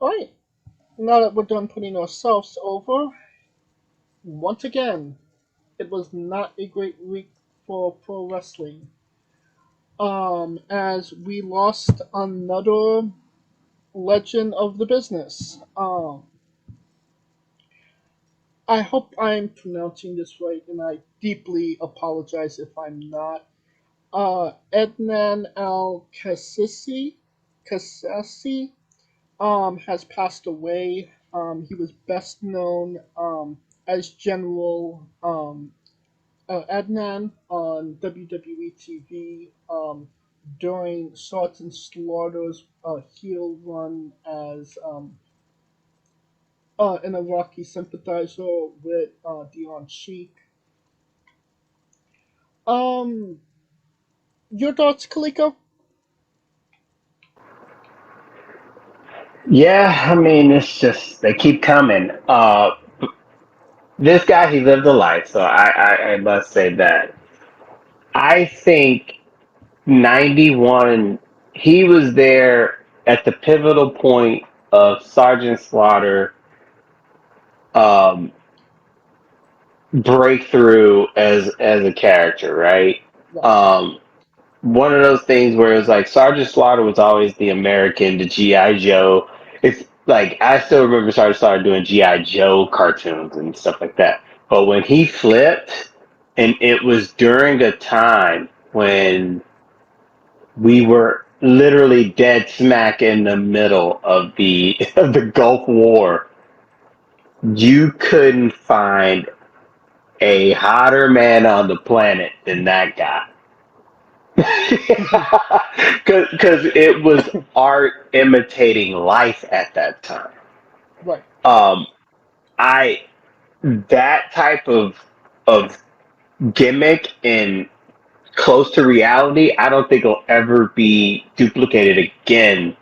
Alright, now that we're done putting ourselves over, once again, it was not a great week for pro wrestling. As we lost another legend of the business. I hope I'm pronouncing this right, and I deeply apologize if I'm not. Ednan Al Kassisi has passed away. He was best known as General Adnan on WWE TV during Sergeant Slaughter's heel run as an Iraqi sympathizer with Dion Sheik. Um, your thoughts, Kaliko? Yeah, I mean, it's just they keep coming. This guy, he lived a life, so I must say that. I think 91, he was there at the pivotal point of Sergeant Slaughter um, breakthrough as a character, right? Right. Um, One of those things where it's like Sergeant Slaughter was always the American, the GI Joe. It's like I still remember Sergeant Slaughter doing GI Joe cartoons and stuff like that. But when he flipped, and it was during a time when we were literally dead smack in the middle of the of the Gulf War, you couldn't find a hotter man on the planet than that guy. Because it was art imitating life at that time. Right. Um, I that type of gimmick and close to reality, I don't think will ever be duplicated again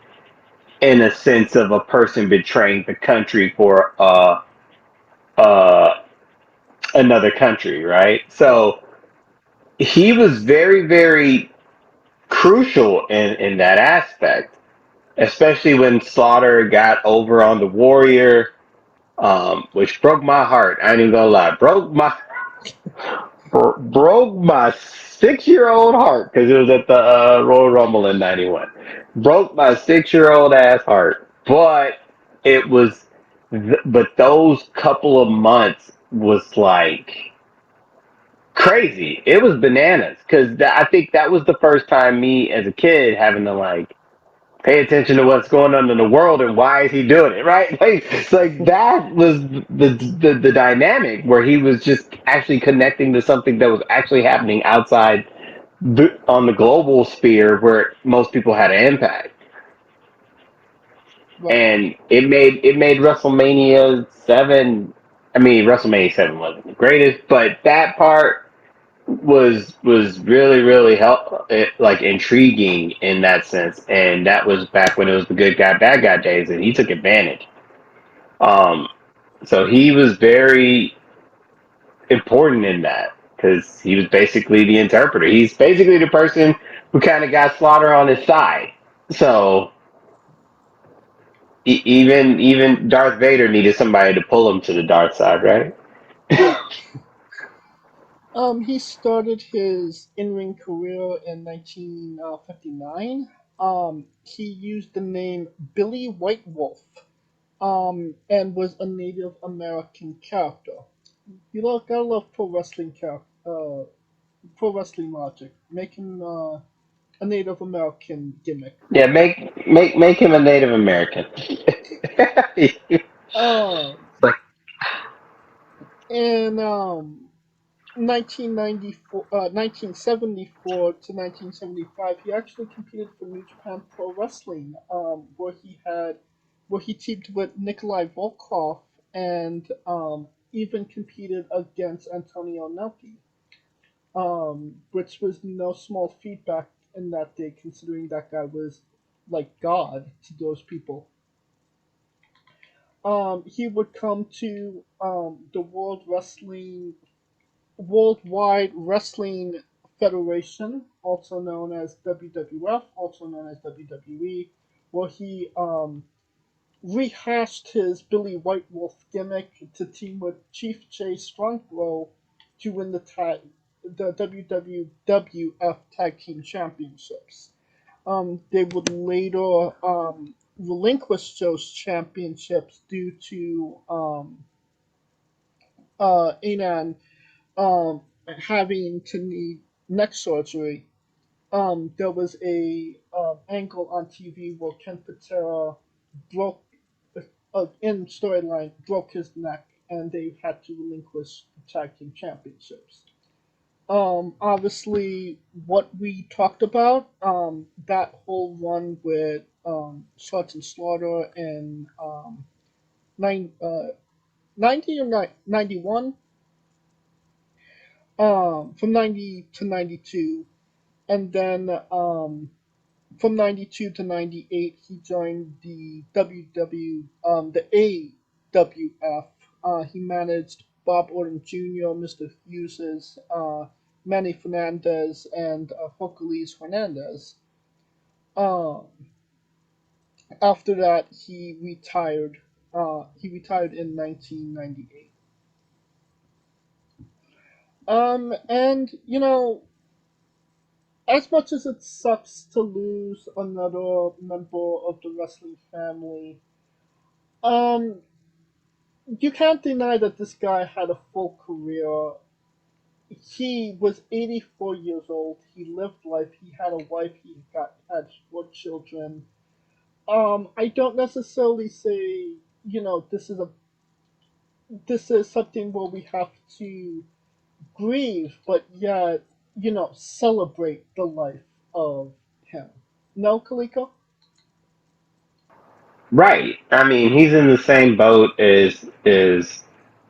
in a sense of a person betraying the country for uh, another country, right? Right. So he was very crucial in that aspect, especially when Slaughter got over on the Warrior, which broke my heart. I ain't even gonna lie, broke my 6 year old heart because it was at the Royal Rumble in '91. Broke my 6 year old ass heart, but it was, but those couple of months was like crazy. It was bananas because I think that was the first time me as a kid having to like pay attention to what's going on in the world and why is he doing it, right? Like it's like that was the dynamic where he was just actually connecting to something that was actually happening outside on the global sphere where most people had an impact. Right. And it made WrestleMania 7. I mean, WrestleMania 7 wasn't the greatest, but that part was really help it, like intriguing in that sense, and that was back when it was the good guy bad guy days, and he took advantage. Um, so he was very important in that because he was basically the interpreter. He's basically the person who kind of got Slaughter on his side. So even Darth Vader needed somebody to pull him to the dark side, right? Right. He started his in-ring career in 1959. He used the name Billy White Wolf, and was a Native American character. You gotta love pro wrestling logic. Make him a Native American gimmick. Yeah, make him a Native American. It's Um, like in 1994, 1974 to 1975, he actually competed for New Japan Pro Wrestling, where he teamed with Nikolai Volkov and even competed against Antonio Nelke, which was no small feat back in that day, considering that guy was like God to those people. He would come to the Worldwide Wrestling Federation, also known as WWF, also known as WWE, where he rehashed his Billy White Wolf gimmick to team with Chief Jay Strongbow to win the WWF Tag Team Championships. They would later relinquish those championships due to Anan having to need neck surgery. There was a angle on TV where Ken Patera broke in storyline broke his neck, and they had to relinquish the tag team championships. Obviously, what we talked about, that whole run with Sergeant Slaughter in nine, 90 or 91, from 90 to 92, and then from 92 to 98, he joined the the AWF. He managed Bob Orton Jr., Mr. Hughes, Manny Fernandez, and Hercules Hernandez. Um, After that, he retired. He retired in 1998. And as much as it sucks to lose another member of the wrestling family, um, you can't deny that this guy had a full career. He was 84 years old. He lived life. He had a wife. Had 4 children. I don't necessarily say this is something where we have to grieve, but yet celebrate the life of him. No, Kaliko. Right. I mean, he's in the same boat as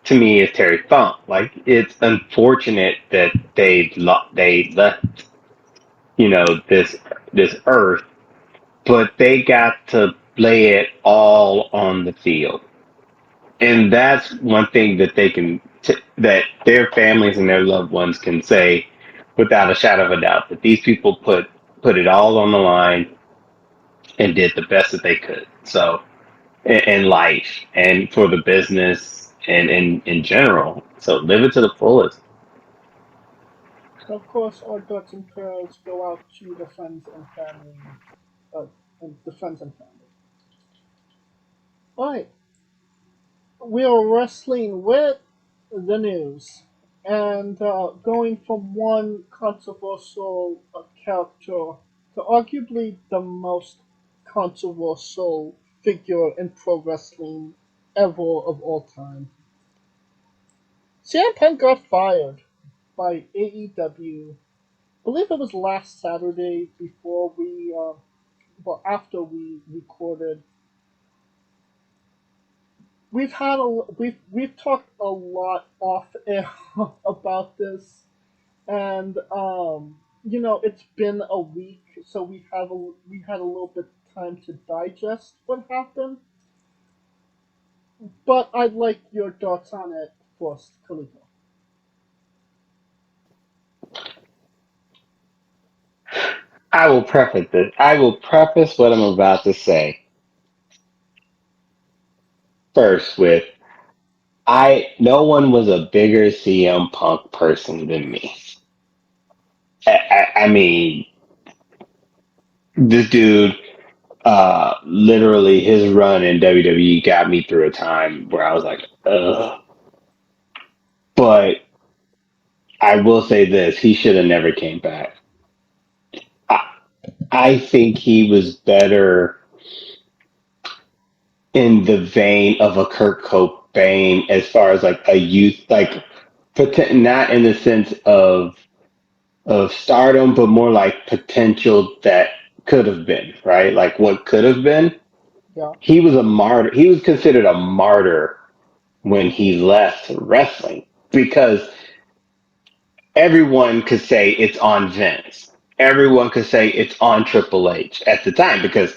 to me as Terry Funk. Like it's unfortunate that they left this earth, but they got to lay it all on the field, and that's one thing that that their families and their loved ones can say without a shadow of a doubt that these people put it all on the line and did the best that they could. So in life and for the business and in general. So live it to the fullest. Of course, our thoughts and prayers go out to uh, the friends and family. All right, we are wrestling with the news and going from one controversial character to arguably the most controversial figure in pro wrestling ever of all time. CM Punk got fired by AEW. I believe it was last Saturday before after we recorded. We've talked a lot off air about this, and it's been a week, so we had a little bit of time to digest what happened. But I'd like your thoughts on it first, Kaliko. I will preface what I'm about to say first with I no one was a bigger CM Punk person than me. I mean, this dude, literally his run in WWE got me through a time where I was like, ugh. But I will say this: he should have never came back. I, I think he was better in the vein of a Kurt Cobain as far as like a youth, like not in the sense of stardom, but more like potential that could have been, right? Like what could have been. Yeah, He was a martyr. He was considered a martyr when he left wrestling because everyone could say it's on Vince. Everyone could say it's on Triple H at the time because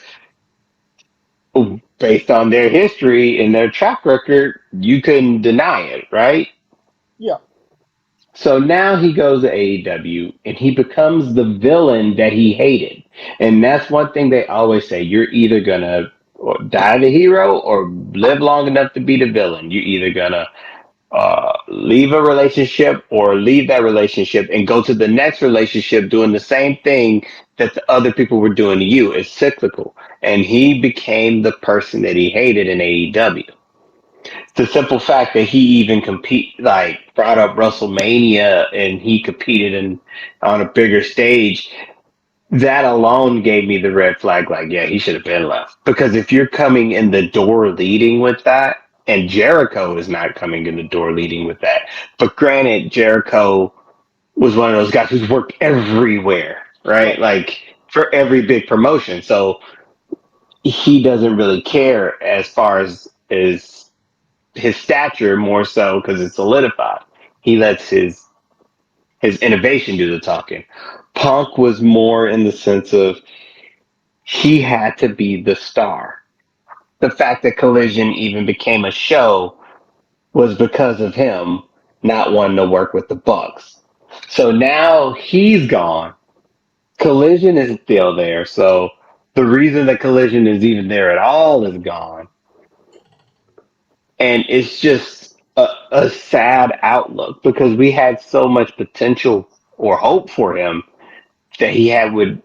based on their history and their track record, you couldn't deny it, right? yeah, So now he goes to AEW and he becomes the villain that he hated. And that's one thing they always say you're either going to or die the hero or live long enough to be the villain. You're either gonna leave a relationship or leave that relationship and go to the next relationship doing the same thing that the other people were doing to you. It's cyclical. And he became the person that he hated in AEW. The simple fact that he even brought up WrestleMania and he competed on a bigger stage, that alone gave me the red flag. Like, yeah, he should have been left. Because if you're coming in the door leading with that, and Jericho is not coming in the door leading with that. But granted, Jericho was one of those guys who's worked everywhere, right? Right. Like for every big promotion. So he doesn't really care as far as his stature more so because it's solidified. He lets his innovation do the talking. Punk was more in the sense of he had to be the star. The fact that Collision even became a show was because of him not wanting to work with the Bucks. So now he's gone. Collision is still there. So the reason that Collision is even there at all is gone. And it's just a sad outlook because we had so much potential or hope for him that he had would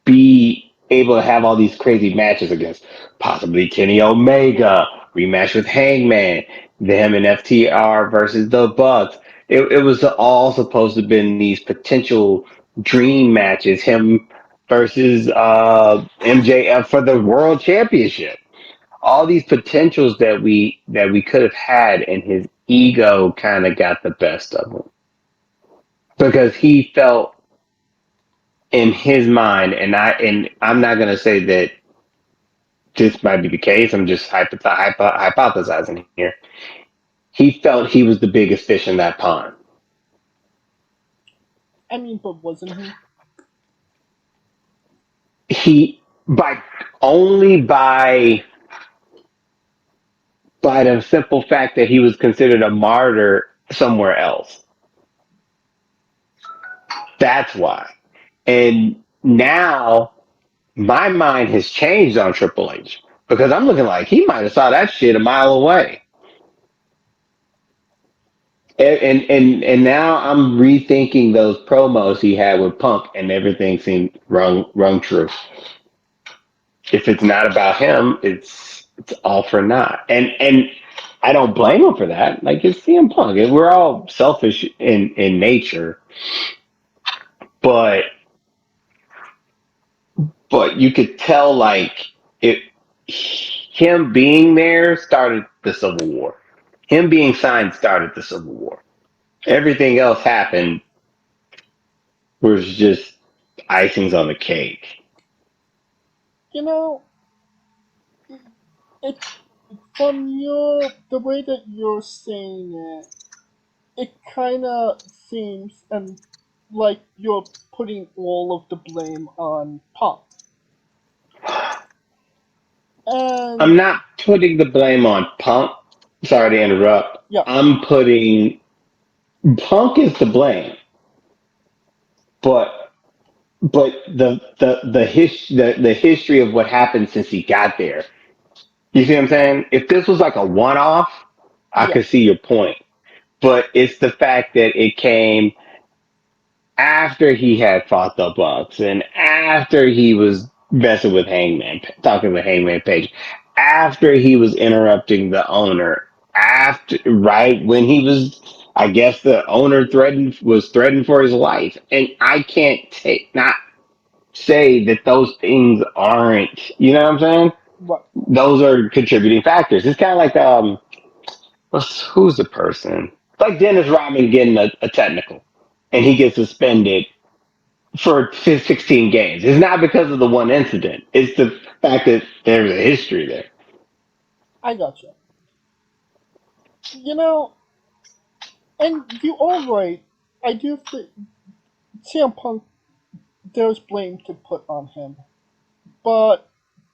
be able to have all these crazy matches against possibly Kenny Omega, rematch with Hangman, them and FTR versus the Bucks. It was all supposed to have been these potential dream matches, him versus MJF for the world championship. All these potentials that we could have had, and his ego kind of got the best of him because he felt in his mind, and I'm not gonna say that this might be the case. I'm just hypothesizing here. He felt he was the biggest fish in that pond. I mean, but wasn't he? He by only by the simple fact that he was considered a martyr somewhere else. That's why. And now my mind has changed on Triple H because I'm looking like he might have saw that shit a mile away. And now I'm rethinking those promos he had with Punk, and everything seemed rung true. If it's not about him, it's all for naught. And I don't blame him for that. Like it's CM Punk. We're all selfish in nature, but you could tell like it him being there started the Civil War. Him being signed started the Civil War. Everything else happened was just icings on the cake. You know, it from your the way that you're saying it kind of seems and like you're putting all of the blame on Pop. And I'm not putting the blame on Punk. Sorry to interrupt. yeah, I'm putting Punk is to blame, but the history of what happened since he got there. You see what I'm saying? If this was like a one off, I yeah, could see your point. But it's the fact that it came after he had fought the Bucks and after he was messing with Hangman, talking with Hangman Page, after he was interrupting the owner, after right when he was, I guess the owner threatened for his life, and I can't take not say that those things aren't, you know what I'm saying? right. Those are contributing factors. It's kind of like who's the person? Like Dennis Rodman getting a technical, and he gets suspended for 16 games. It's not because of the one incident. It's the fact that there's a history there. I gotcha. You know, and you all right. I do think CM Punk. There's blame to put on him, but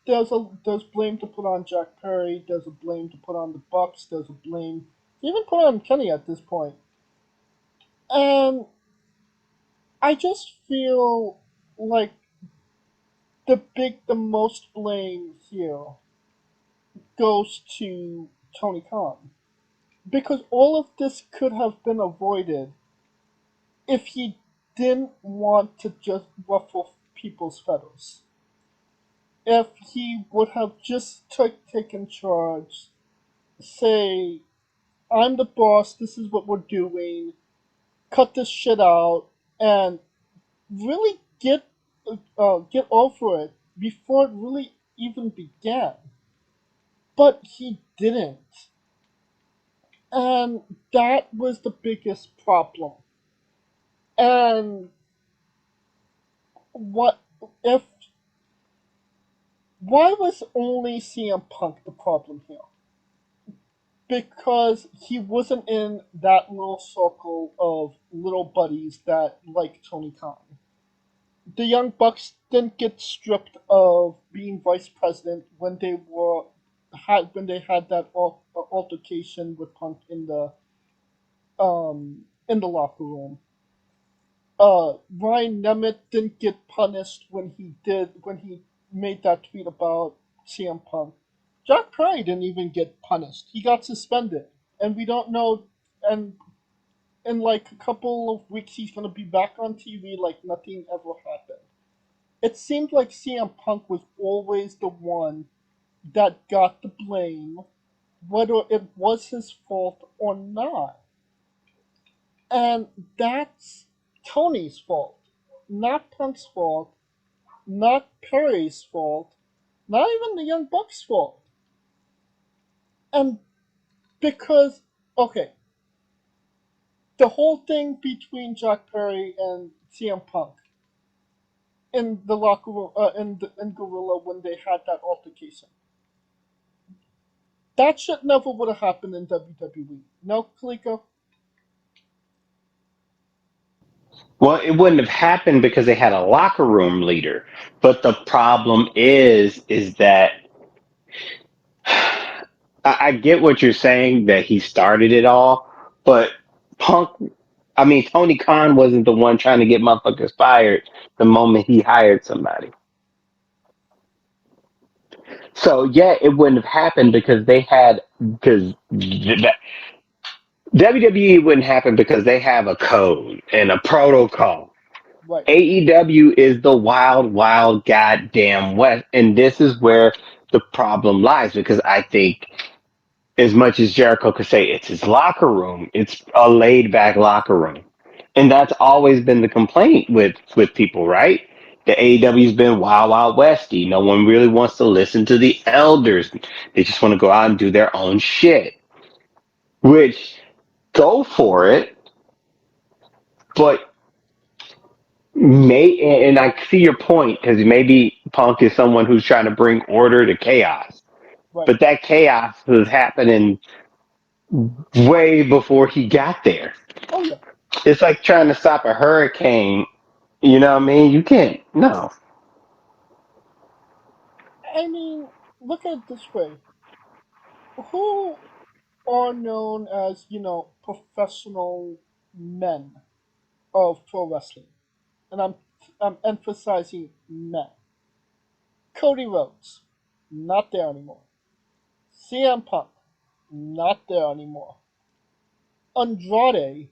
there's blame to put on Jack Perry. There's a blame to put on the Bucks. There's a blame to even put on Kenny at this point. And I just feel like the most blame here goes to Tony Khan because all of this could have been avoided if he didn't want to just ruffle people's feathers. If he would have just taken charge, say, I'm the boss, this is what we're doing, cut this shit out, and really get over it before it really even began. But he didn't. And that was the biggest problem. And what if why was only CM Punk the problem here? Because he wasn't in that little circle of little buddies that like Tony Khan. The Young Bucks didn't get stripped of being vice president when they had that altercation with Punk in the locker room. Ryan Nemeth didn't get punished when he made that tweet about CM Punk. Jack Perry didn't even get punished. He got suspended, and we don't know. And in like a couple of weeks, he's gonna be back on TV like nothing ever happened. It seemed like CM Punk was always the one that got the blame, whether it was his fault or not. And that's Tony's fault, not Punk's fault, not Perry's fault, not even the Young Bucks' fault. And because, okay, the whole thing between Jack Perry and CM Punk in the locker room, in Gorilla when they had that altercation, that shit never would have happened in WWE. No, Kaliko? Well, it wouldn't have happened because they had a locker room leader. But the problem is that I get what you're saying that he started it all, but Punk, I mean, Tony Khan wasn't the one trying to get motherfuckers fired the moment he hired somebody. So yeah, it wouldn't have happened because WWE wouldn't happen because they have a code and a protocol. Right, AEW is the wild, wild goddamn West. And this is where the problem lies because I think, as much as Jericho could say it's his locker room, it's a laid back locker room. And that's always been the complaint with people, right? The AEW's been wild, wild westy. No one really wants to listen to the elders. They just want to go out and do their own shit. Which, go for it, but and I see your point because maybe Punk is someone who's trying to bring order to chaos, right. but that chaos was happening way before he got there. Oh, yeah. It's like trying to stop a hurricane. You know what I mean? You can't. No. I mean, look at it this way. Who are known as, professional men of pro wrestling? And I'm emphasizing men. Cody Rhodes, not there anymore. CM Punk, not there anymore. Andrade,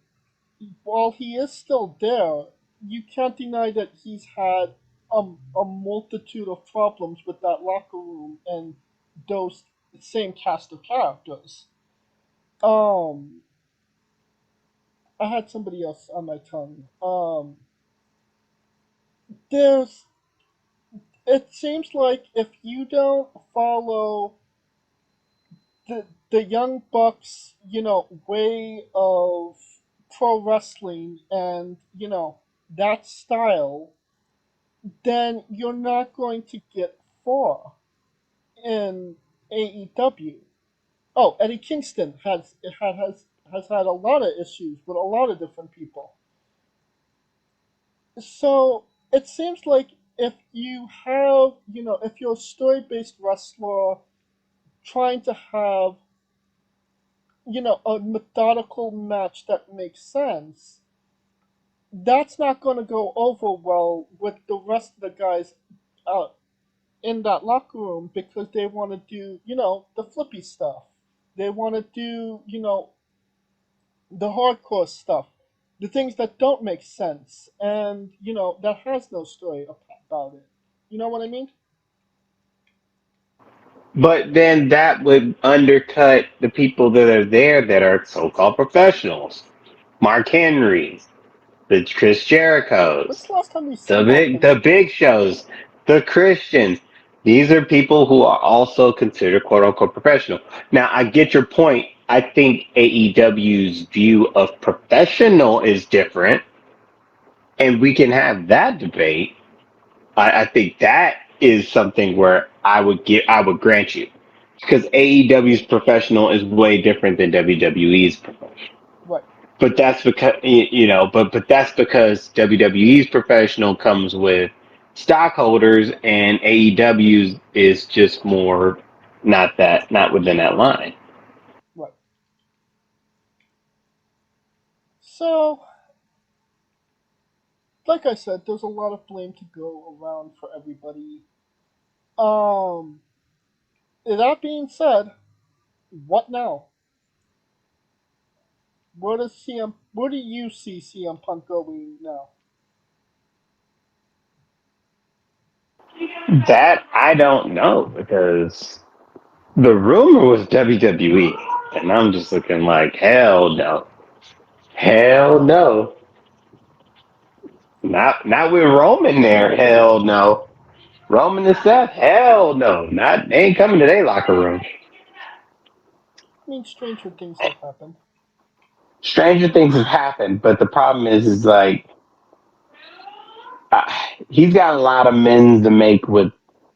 while he is still there, you can't deny that he's had a multitude of problems with that locker room and those same cast of characters. Um, I had somebody else on my tongue. There's. It seems like if you don't follow the young bucks, way of pro wrestling and that style, then you're not going to get far in AEW. Oh, Eddie Kingston has had a lot of issues with a lot of different people. So it seems like if you're a story based wrestler trying to have, a methodical match that makes sense, that's not going to go over well with the rest of the guys in that locker room because they want to do, the flippy stuff. They want to do, the hardcore stuff, the things that don't make sense, and that has no story about it. You know what I mean? But then that would undercut the people that are there that are so-called professionals. Mark Henry's, the Chris When's Jericho's, the last time we the seen Mark big the Henry? big shows, the Christians. These are people who are also considered quote unquote professional. Now I get your point. I think AEW's view of professional is different, and we can have that debate. I think that is something where I would grant you because AEW's professional is way different than WWE's professional. Right, But that's because but that's because WWE's professional comes with stockholders, and AEW's is just more not within that line. right. So, like I said, there's a lot of blame to go around for everybody. Um, that being said, what now? Where do you see CM Punk going now? That I don't know because the rumor was WWE, and I'm just looking like hell no, hell no, not with Roman there, hell no. Roman and Seth, hell no, not they ain't coming to their locker room. I mean, stranger things have happened. Stranger things have happened, but the problem is like uh, he's got a lot of men's to make with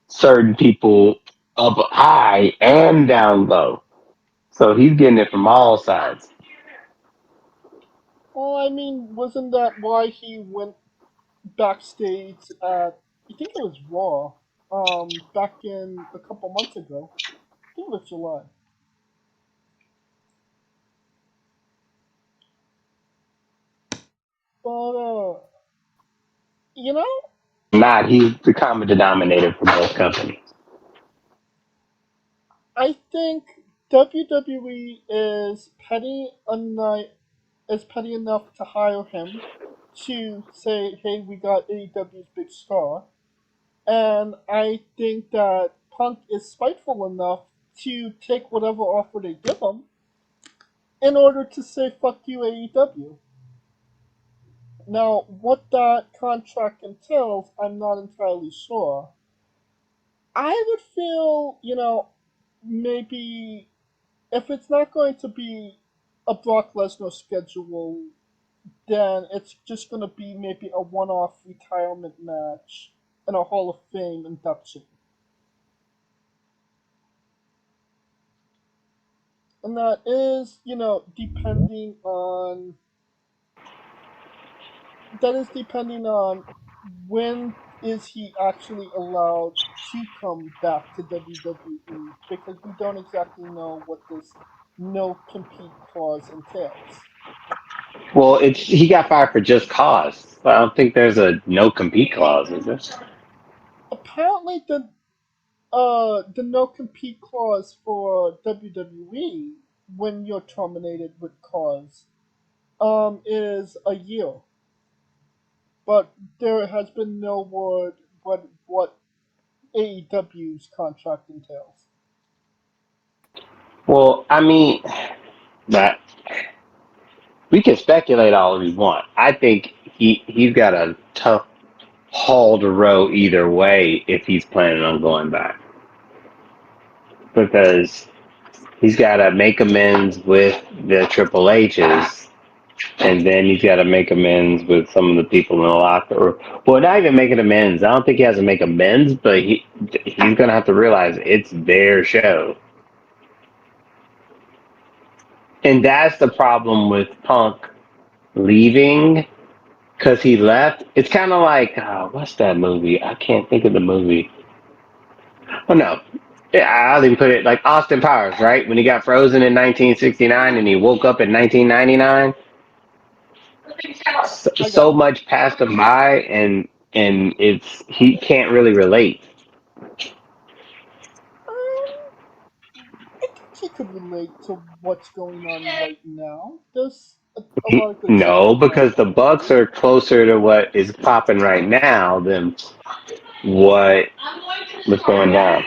certain people up high and down low. So he's getting it from all sides. Well, I mean, wasn't that why he went backstage at, I think it was Raw, back in a couple months ago? I think it was July. But, you know, Not he's the common denominator for both companies. I think WWE is petty enough to hire him to say, "Hey, we got AEW's big star," and I think that Punk is spiteful enough to take whatever offer they give him in order to say "fuck you, AEW." Now, what that contract entails, I'm not entirely sure. I would feel, maybe if it's not going to be a Brock Lesnar schedule, then it's just going to be maybe a one off retirement match and a Hall of Fame induction. And that is, depending on when is he actually allowed to come back to WWE because we don't exactly know what this no compete clause entails. Well, it's he got fired for just cause. I don't think there's a no compete clause, is there? Apparently, the no compete clause for WWE when you're terminated with cause is a year, but there has been no word what AEW's contract entails. Well, I mean, that we can speculate all we want. I think he's got a tough haul to row either way if he's planning on going back because he's got to make amends with the Triple H's, and then he's got to make amends with some of the people in the locker room. Well, not even making amends. I don't think he has to make amends, but he's gonna have to realize it's their show, and that's the problem with Punk leaving because he left. It's kind of like what's that movie? I can't think of the movie. Oh no. Yeah, I'll even put it like Austin Powers, right? When he got frozen in 1969 and he woke up in 1999, I so got you. much passed him by, and it's he can't really relate. could relate to what's going on right now. There's a lot of good stuff No, going on. because the Bucks are closer to what is popping right now than what was going down.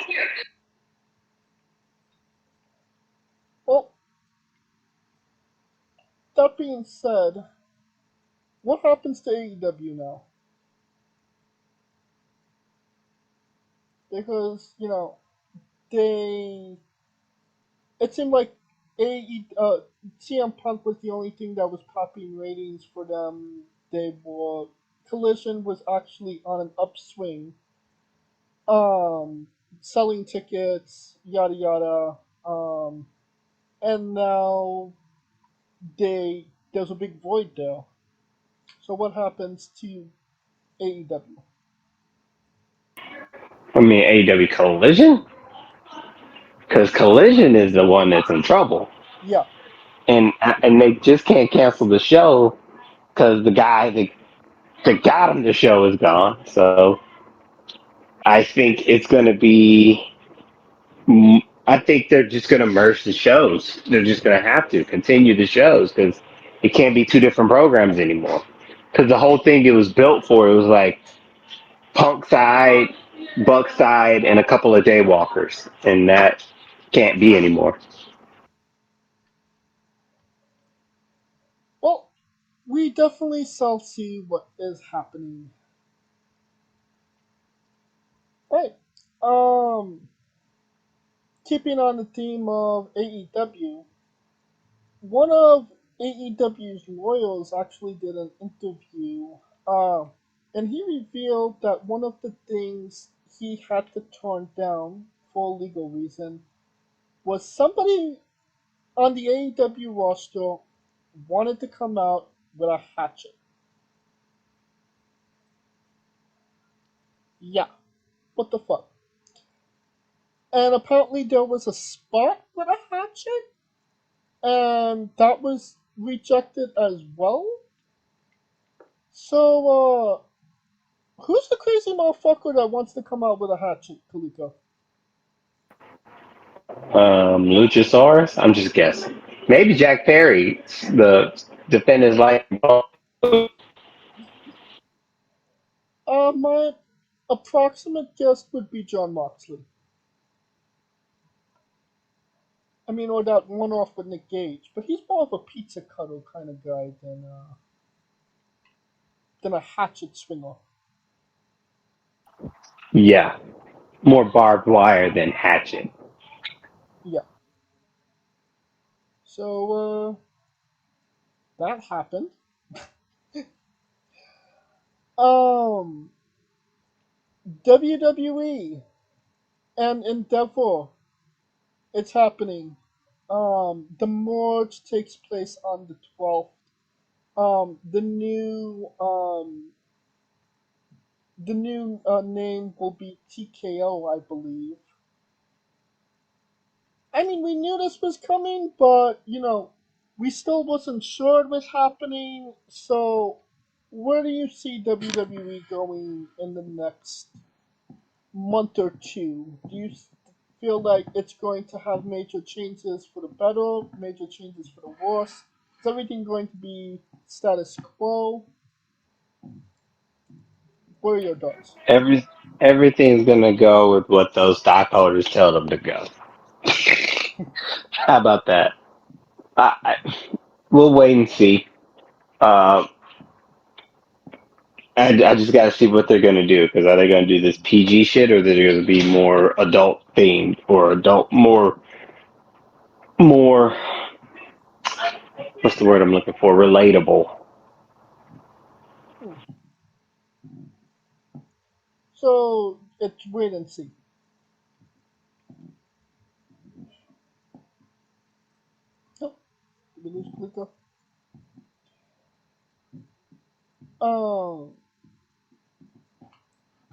Well, that being said, what happens to AEW now? Because they it seemed like CM Punk was the only thing that was popping ratings for them. They were Collision was actually on an upswing, um, selling tickets, yada yada, and now there's a big void there. So what happens to AEW? I mean, AEW Collision, because Collision is the one that's in trouble, Yeah, and they just can't cancel the show because the guy that got him the show is gone. So I think it's going to be. I think they're just going to merge the shows. They're just going to have to continue the shows because it can't be two different programs anymore. Because the whole thing it was built for, it was like Punk side, Buck side, and a couple of Daywalkers, and that can't be anymore. well, we definitely shall see what is happening. Right. Keeping on the theme of AEW, one of AEW's lawyers actually did an interview, uh, and he revealed that one of the things he had to turn down for legal reason was somebody on the AEW roster wanted to come out with a hatchet. Yeah, what the fuck? And apparently there was a spot with a hatchet, and that was rejected as well. So, who's the crazy motherfucker that wants to come out with a hatchet, Kalika? Luchasaurus, I'm just guessing. Maybe Jack Perry, the defend his life. My approximate guess would be John Moxley. I mean, or that one off with Nick Gage, but he's more of a pizza cutter kind of guy than a hatchet swinger. Yeah, more barbed wire than hatchet. Yeah. So, that happened. Um, WWE and Endeavor, it's happening. The merge takes place on the 12th. The new name will be TKO, I believe. I mean, we knew this was coming, but we still wasn't sure it was happening. So, where do you see WWE going in the next month or two? Do you feel like it's going to have major changes for the better, major changes for the worse? Is everything going to be status quo? What are your thoughts? Every everything's gonna go with what those stockholders tell them to go. How about that? We'll wait and see. Uh, I just got to see what they're going to do because are they going to do this PG shit or are they going to be more adult themed or adult more what's the word I'm looking for, relatable. Hmm. So it's wait and see. Oh, did we lose Clicker? Um,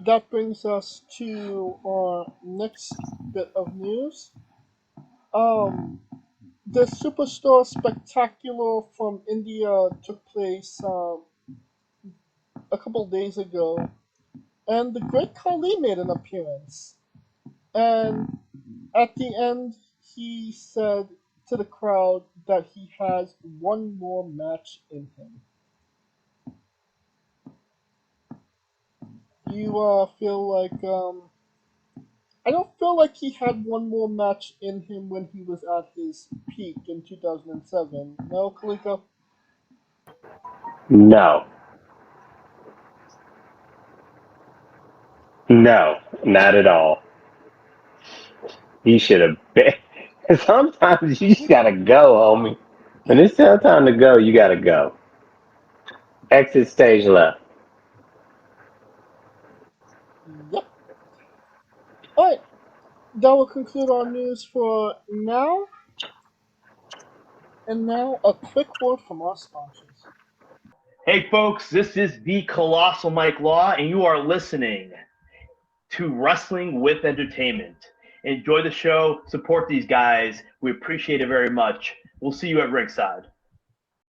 that brings us to our next bit of news. Um, the Superstar Spectacular from India took place a couple days ago, and the Great Khali made an appearance. And at the end, he said to the crowd that he has one more match in him. Do you feel like I don't feel like he had one more match in him when he was at his peak in 2007. No, Kalika? No, no, not at all. He should have been. Sometimes you just gotta go, homie. When it's time to go, you gotta go. Exit stage left. Yep. Alright, that will conclude our news for now. And now, a quick word from our sponsors. Hey, folks, this is the Colossal Mike Law, and you are listening to Wrestling with Entertainment. Enjoy the show, support these guys. We appreciate it very much. We'll see you at ringside.